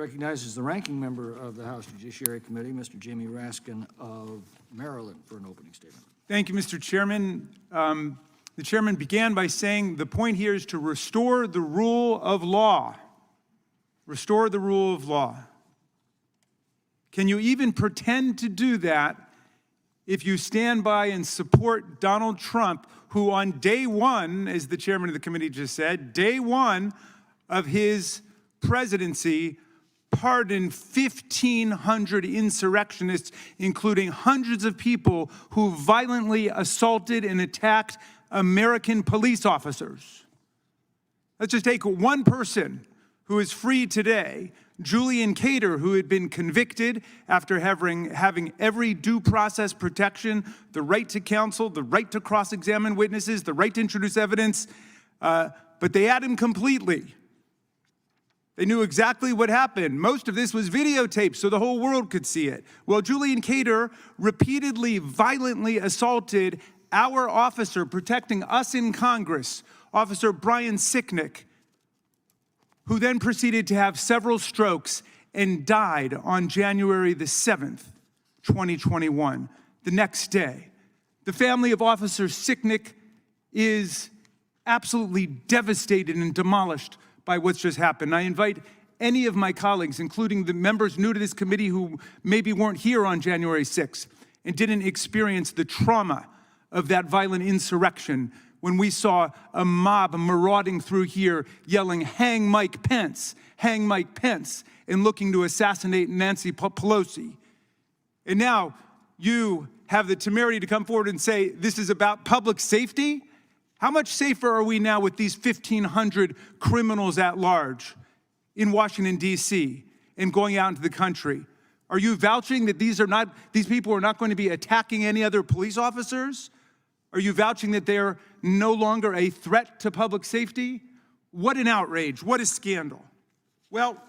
recognizes the ranking member of the House Judiciary Committee, Mr. Jamie Raskin of Maryland, for an opening statement. Thank you, Mr. Chairman. The chairman began by saying the point here is to restore the rule of law. Restore the rule of law. Can you even pretend to do that if you stand by and support Donald Trump, who on day one, as the chairman of the committee just said, day one of his presidency, pardoned 1,500 insurrectionists, including hundreds of people who violently assaulted and attacked American police officers? Let's just take one person who is free today, Julian Cater, who had been convicted after having every due process protection, the right to counsel, the right to cross-examine witnesses, the right to introduce evidence, but they had him completely. They knew exactly what happened. Most of this was videotaped so the whole world could see it. Well, Julian Cater repeatedly, violently assaulted our officer protecting us in Congress, Officer Brian Sicknick, who then proceeded to have several strokes and died on January the 7th, 2021, the next day. The family of Officer Sicknick is absolutely devastated and demolished by what's just happened. I invite any of my colleagues, including the members new to this committee who maybe weren't here on January 6th and didn't experience the trauma of that violent insurrection, when we saw a mob marauding through here yelling, "Hang Mike Pence, hang Mike Pence," and looking to assassinate Nancy Pelosi. And now you have the temerity to come forward and say this is about public safety? How much safer are we now with these 1,500 criminals at large in Washington, D.C. and going out into the country? Are you vouching that these people are not going to be attacking any other police officers? Are you vouching that they're no longer a threat to public safety? What an outrage, what a scandal. Well,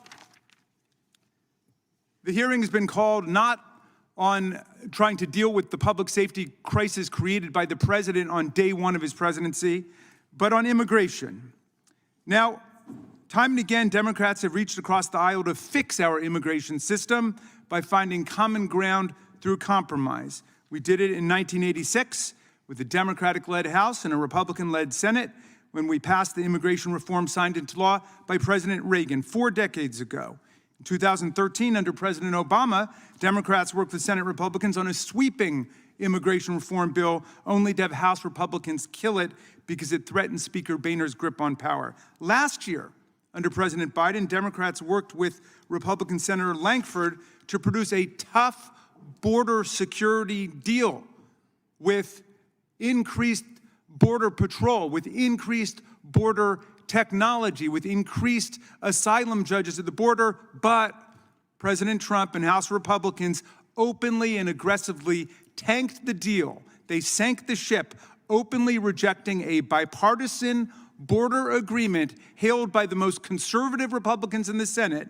the hearing has been called not on trying to deal with the public safety crisis created by the president on day one of his presidency, but on immigration. Now, time and again, Democrats have reached across the aisle to fix our immigration system by finding common ground through compromise. We did it in 1986 with a Democratic-led House and a Republican-led Senate when we passed the immigration reform signed into law by President Reagan 4 decades ago. In 2013, under President Obama, Democrats worked with Senate Republicans on a sweeping immigration reform bill, only to have House Republicans kill it because it threatened Speaker Boehner's grip on power. Last year, under President Biden, Democrats worked with Republican Senator Lankford to produce a tough border security deal with increased border patrol, with increased border technology, with increased asylum judges at the border, but President Trump and House Republicans openly and aggressively tanked the deal. They sank the ship, openly rejecting a bipartisan border agreement hailed by the most conservative Republicans in the Senate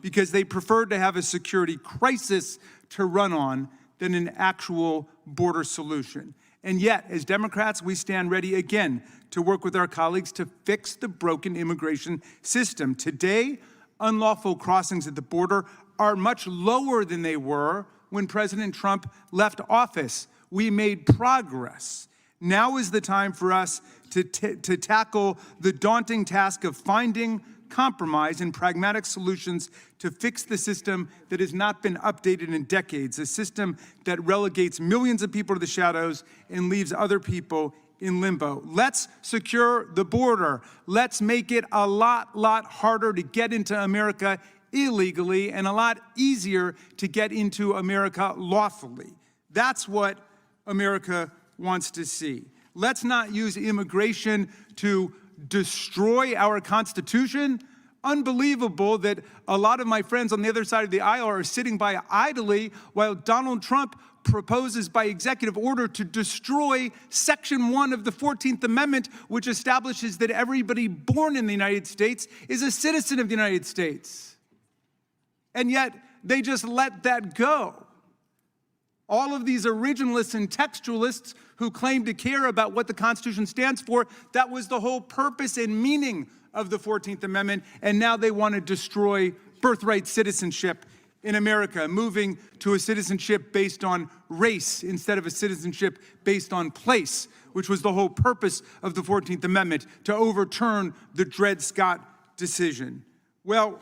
because they preferred to have a security crisis to run on than an actual border solution. And yet, as Democrats, we stand ready again to work with our colleagues to fix the broken immigration system. Today, unlawful crossings at the border are much lower than they were when President Trump left office. We made progress. Now is the time for us to tackle the daunting task of finding compromise and pragmatic solutions to fix the system that has not been updated in decades, a system that relegates millions of people to the shadows and leaves other people in limbo. Let's secure the border. Let's make it a lot harder to get into America illegally and a lot easier to get into America lawfully. That's what America wants to see. Let's not use immigration to destroy our Constitution. Unbelievable that a lot of my friends on the other side of the aisle are sitting by idly while Donald Trump proposes by executive order to destroy Section 1 of the 14th Amendment, which establishes that everybody born in the United States is a citizen of the United States. And yet, they just let that go. All of these originalists and textualists who claim to care about what the Constitution stands for, that was the whole purpose and meaning of the 14th Amendment, and now they want to destroy birthright citizenship in America, moving to a citizenship based on race instead of a citizenship based on place, which was the whole purpose of the 14th Amendment, to overturn the Dred Scott decision. Well,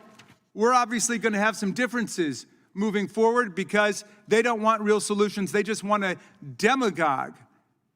we're obviously going to have some differences moving forward because they don't want real solutions. They just want to demagogue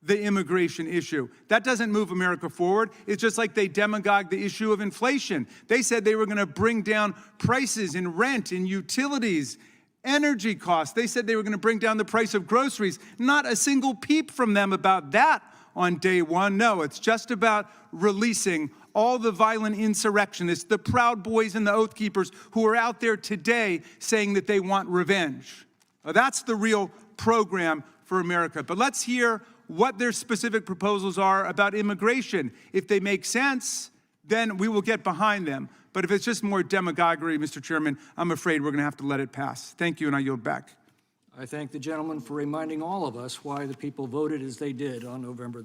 the immigration issue. That doesn't move America forward. It's just like they demagogued the issue of inflation. They said they were going to bring down prices in rent, in utilities, energy costs. They said they were going to bring down the price of groceries. Not a single peep from them about that on day one. No, it's just about releasing all the violent insurrectionists, the Proud Boys and the Oath Keepers who are out there today saying that they want revenge. Now, that's the real program for America. But let's hear what their specific proposals are about immigration. If they make sense, then we will get behind them. But if it's just more demagoguery, Mr. Chairman, I'm afraid we're going to have to let it pass. Thank you, and I yield back. I thank the gentleman for reminding all of us why the people voted as they did on November